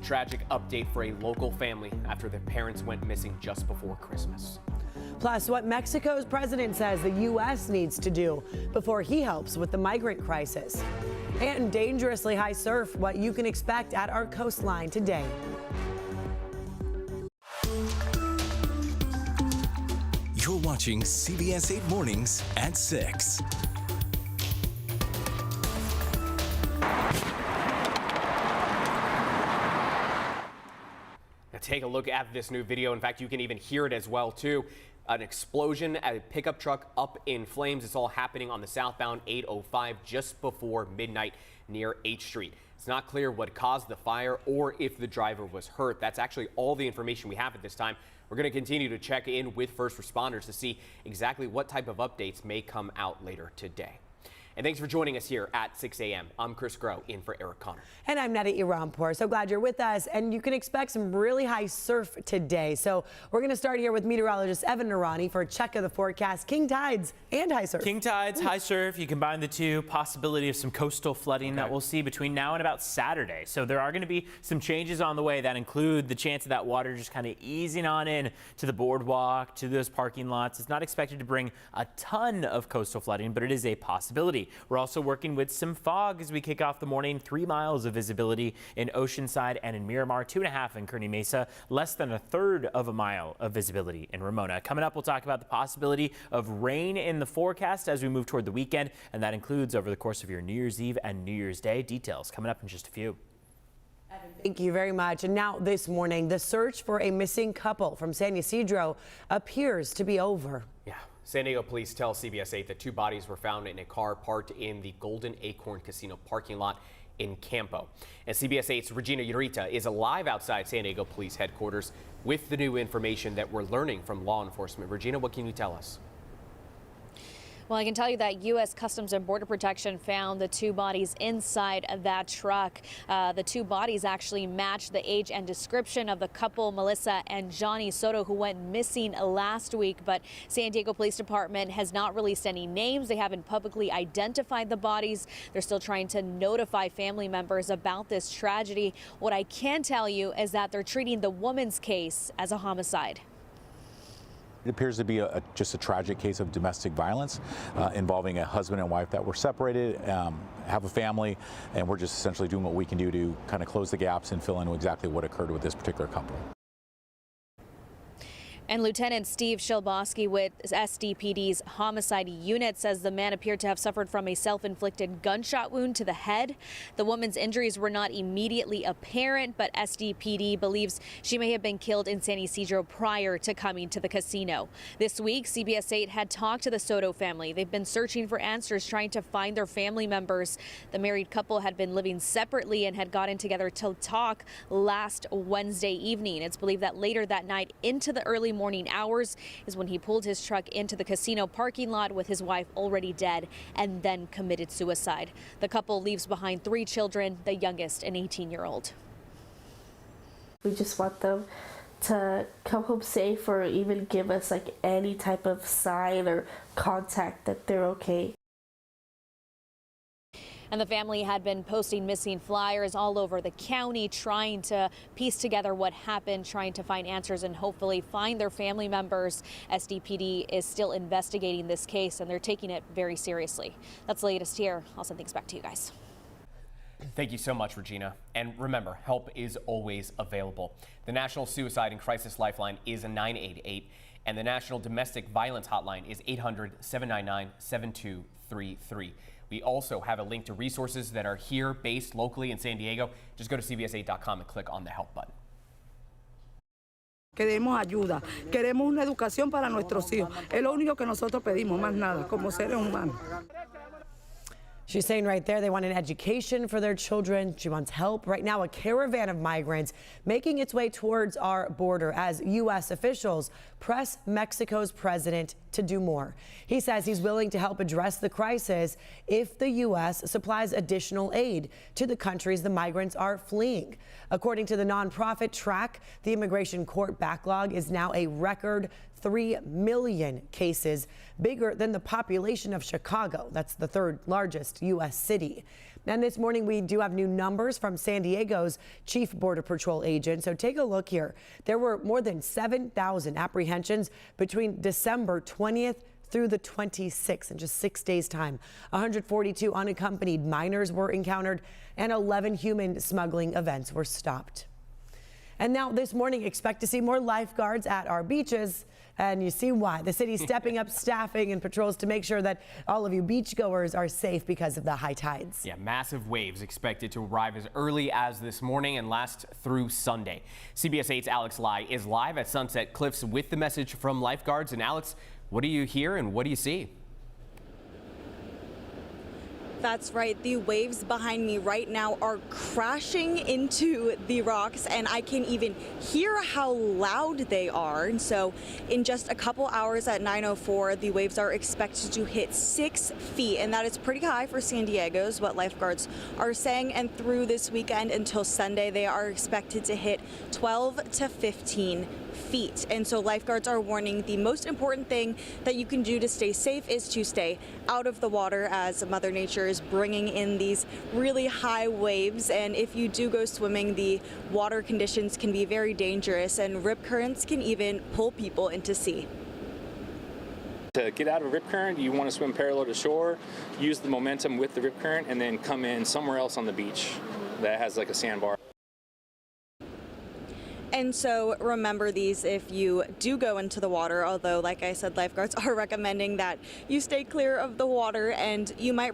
tragic update for a local family after their parents went missing just before Christmas. Plus, what Mexico's president says the U.S. needs to do before he helps with the migrant crisis. And dangerously high surf, what you can expect at our coastline today. You're watching CBS 8 Mornings at 6. Now take a look at this new video. In fact, you can even hear it as well, too. An explosion at a pickup truck up in flames. It's all happening on the southbound 805 just before midnight near H Street. It's not clear what caused the fire or if the driver was hurt. That's actually all the information we have at this time. We're going to continue to check in with first responders to see exactly what type of updates may come out later today. And thanks for joining us here at 6 a.m. I'm Chris Groh, in for Eric Connor. And I'm Neda Irampur. So glad you're with us. And you can expect some really high surf today. So we're going to start here with meteorologist Evan Narani for a check of the forecast. King tides and high surf. King tides, high surf. You combine the two, possibility of some coastal flooding that we'll see between now and about Saturday. So there are going to be some changes on the way that include the chance of that water just kind of easing on in to the boardwalk, to those parking lots. It's not expected to bring a ton of coastal flooding, but it is a possibility. We're also working with some fog as we kick off the morning. 3 miles of visibility in Oceanside and in Miramar, 2.5 in Kearney Mesa, less than 1/3 of a mile of visibility in Ramona. Coming up, we'll talk about the possibility of rain in the forecast as we move toward the weekend, and that includes over the course of your New Year's Eve and New Year's Day. Details coming up in just a few. Thank you very much. And now this morning, the search for a missing couple from San Ysidro appears to be over. Yeah. San Diego police tell CBS 8 that 2 bodies were found in a car parked in the Golden Acorn Casino parking lot in Campo. And CBS 8's Regina Urita is alive outside San Diego Police headquarters with the new information that we're learning from law enforcement. Regina, what can you tell us? Well, I can tell you that U.S. Customs and Border Protection found the 2 bodies inside of that truck. The 2 bodies actually match the age and description of the couple, Melissa and Johnny Soto, who went missing last week. But San Diego Police Department has not released any names. They haven't publicly identified the bodies. They're still trying to notify family members about this tragedy. What I can tell you is that they're treating the woman's case as a homicide. It appears to be just a tragic case of domestic violence involving a husband and wife that were separated, have a family, and we're just essentially doing what we can do to kind of close the gaps and fill in exactly what occurred with this particular couple. And Lieutenant Steve Shilbosky with SDPD's homicide unit says the man appeared to have suffered from a self-inflicted gunshot wound to the head. The woman's injuries were not immediately apparent, but SDPD believes she may have been killed in San Ysidro prior to coming to the casino. This week, CBS 8 had talked to the Soto family. They've been searching for answers, trying to find their family members. The married couple had been living separately and had gotten together to talk last Wednesday evening. It's believed that later that night into the early morning hours is when he pulled his truck into the casino parking lot with his wife already dead and then committed suicide. The couple leaves behind 3 children, the youngest an 18-year-old. We just want them to come home safe or even give us like any type of sign or contact that they're okay. And the family had been posting missing flyers all over the county, trying to piece together what happened, trying to find answers and hopefully find their family members. SDPD is still investigating this case and they're taking it very seriously. That's the latest here. I'll send things back to you guys. Thank you so much, Regina. And remember, help is always available. The National Suicide and Crisis Lifeline is a 988, and the National Domestic Violence Hotline is 800-799-7233. We also have a link to resources that are here, based locally in San Diego. Just go to cbs8.com and click on the help button. Queremos ayuda, queremos una educación para nuestros hijos. Es lo único que nosotros pedimos, más nada, como seres humanos. She's saying right there they want an education for their children. She wants help. Right now, a caravan of migrants making its way towards our border as U.S. officials press Mexico's president to do more. He says he's willing to help address the crisis if the U.S. supplies additional aid to the countries the migrants are fleeing. According to the nonprofit TRAC, the immigration court backlog is now a record 3 million cases, bigger than the population of Chicago. That's the 3rd largest U.S. city. And this morning we do have new numbers from San Diego's Chief Border Patrol agent. So take a look here. There were more than 7,000 apprehensions between December 20th through the 26th in just 6 days time. 142 unaccompanied minors were encountered and 11 human smuggling events were stopped. And now this morning, expect to see more lifeguards at our beaches. And you see why. The city's stepping up staffing and patrols to make sure that all of you beachgoers are safe because of the high tides. Yeah, massive waves expected to arrive as early as this morning and last through Sunday. CBS 8's Alex Lai is live at Sunset Cliffs with the message from lifeguards. And Alex, what do you hear and what do you see? That's right. The waves behind me right now are crashing into the rocks, and I can even hear how loud they are. And so in just a couple hours at 9:04, the waves are expected to hit 6 feet, and that is pretty high for San Diego, is what lifeguards are saying. And through this weekend until Sunday, they are expected to hit 12 to 15 feet. And so lifeguards are warning the most important thing that you can do to stay safe is to stay out of the water, as Mother Nature is bringing in these really high waves. And if you do go swimming, the water conditions can be very dangerous, and rip currents can even pull people into sea. To get out of a rip current, you want to swim parallel to shore, use the momentum with the rip current, and then come in somewhere else on the beach that has like a sandbar. And so remember these if you do go into the water, although like I said, lifeguards are recommending that you stay clear of the water. And you might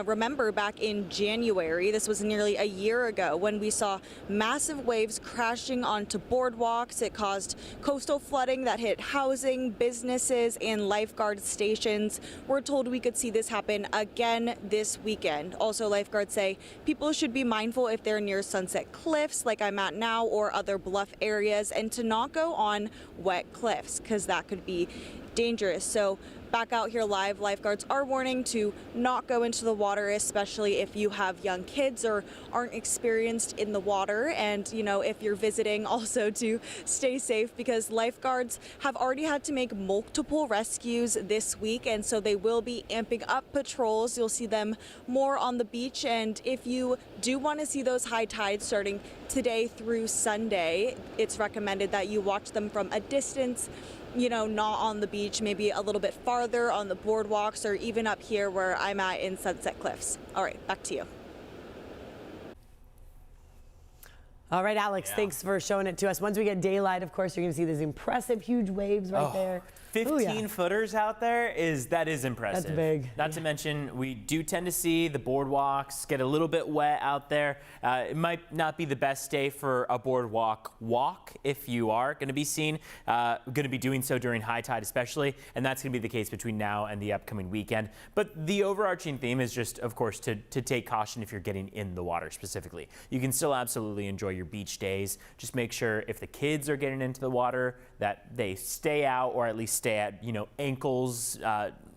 remember back in January, this was nearly a year ago, when we saw massive waves crashing onto boardwalks. It caused coastal flooding that hit housing, businesses, and lifeguard stations. We're told we could see this happen again this weekend. Also, lifeguards say people should be mindful if they're near Sunset Cliffs, like I'm at now, or other bluff areas, and to not go on wet cliffs because that could be dangerous. So back out here live, lifeguards are warning to not go into the water, especially if you have young kids or aren't experienced in the water. And, you know, if you're visiting, also to stay safe, because lifeguards have already had to make multiple rescues this week. And so they will be amping up patrols. You'll see them more on the beach. And if you do want to see those high tides starting today through Sunday, it's recommended that you watch them from a distance, you know, not on the beach, maybe a little bit farther on the boardwalks, or even up here where I'm at in Sunset Cliffs. All right, back to you. All right, Alex, thanks for showing it to us. Once we get daylight, of course, you're going to see these impressive, huge waves right there. 15 footers out there is impressive. That's big. Not to mention, we do tend to see the boardwalks get a little bit wet out there. It might not be the best day for a boardwalk walk if you are going to be seen, going to be doing so during high tide especially, and that's going to be the case between now and the upcoming weekend. But the overarching theme is just, of course, to take caution if you're getting in the water specifically. You can still absolutely enjoy your beach days. Just make sure if the kids are getting into the water that they stay out, or at least stay at, you know, ankles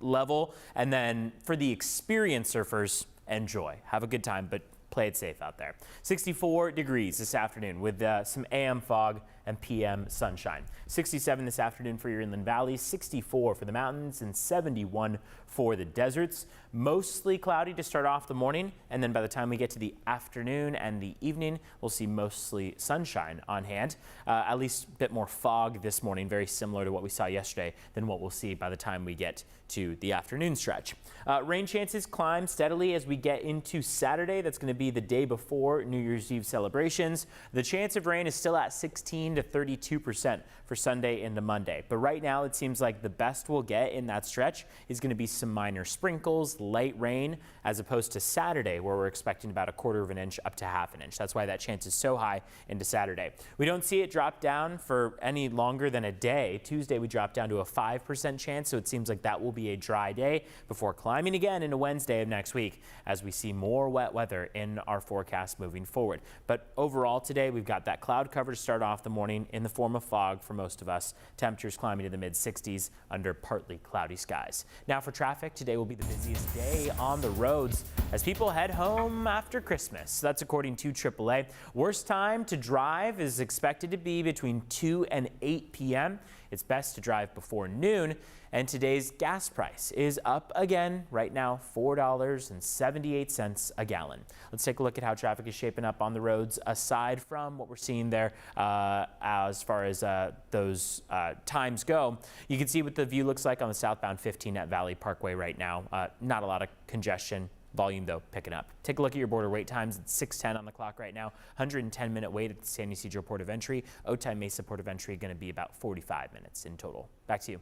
level. And then for the experienced surfers, enjoy, have a good time, but play it safe out there. 64 degrees this afternoon with some AM fog and PM sunshine. 67 this afternoon for your inland valleys, 64 for the mountains, and 71 for the deserts. Mostly cloudy to start off the morning, and then by the time we get to the afternoon and the evening, we'll see mostly sunshine on hand. At least a bit more fog this morning, very similar to what we saw yesterday than what we'll see by the time we get to the afternoon stretch. Rain chances climb steadily as we get into Saturday. That's going to be the day before New Year's Eve celebrations. The chance of rain is still at 16 to 32% for Sunday into Monday. But right now, it seems like the best we'll get in that stretch is going to be some minor sprinkles, light rain, as opposed to Saturday, where we're expecting about 1/4 of an inch up to 1/2 inch. That's why that chance is so high into Saturday. We don't see it drop down for any longer than a day. Tuesday, we drop down to a 5% chance, so it seems like that will be a dry day before climbing again into Wednesday of next week as we see more wet weather in our forecast moving forward. But overall today, we've got that cloud cover to start off the morning in the form of fog for most of us. Temperatures climbing to the mid-60s under partly cloudy skies. Now for traffic, today will be the busiest day on the roads as people head home after Christmas. That's according to AAA. Worst time to drive is expected to be between 2 and 8 p.m. It's best to drive before noon. And today's gas price is up again right now, $4.78 a gallon. Let's take a look at how traffic is shaping up on the roads aside from what we're seeing there as far as those times go. You can see what the view looks like on the southbound 15 at Valley Parkway right now. Not a lot of congestion. Volume, though, picking up. Take a look at your border wait times. It's 6:10 on the clock right now. 110-minute wait at the San Ysidro Port of Entry. Otay Mesa Port of Entry going to be about 45 minutes in total. Back to you.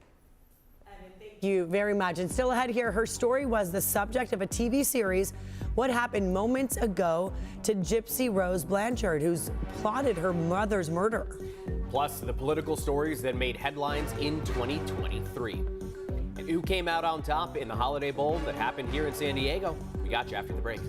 Thank you very much. And still ahead here, her story was the subject of a TV series. What happened moments ago to Gypsy Rose Blanchard, who's plotted her mother's murder. Plus, the political stories that made headlines in 2023. And who came out on top in the Holiday Bowl that happened here in San Diego? We got you after the break.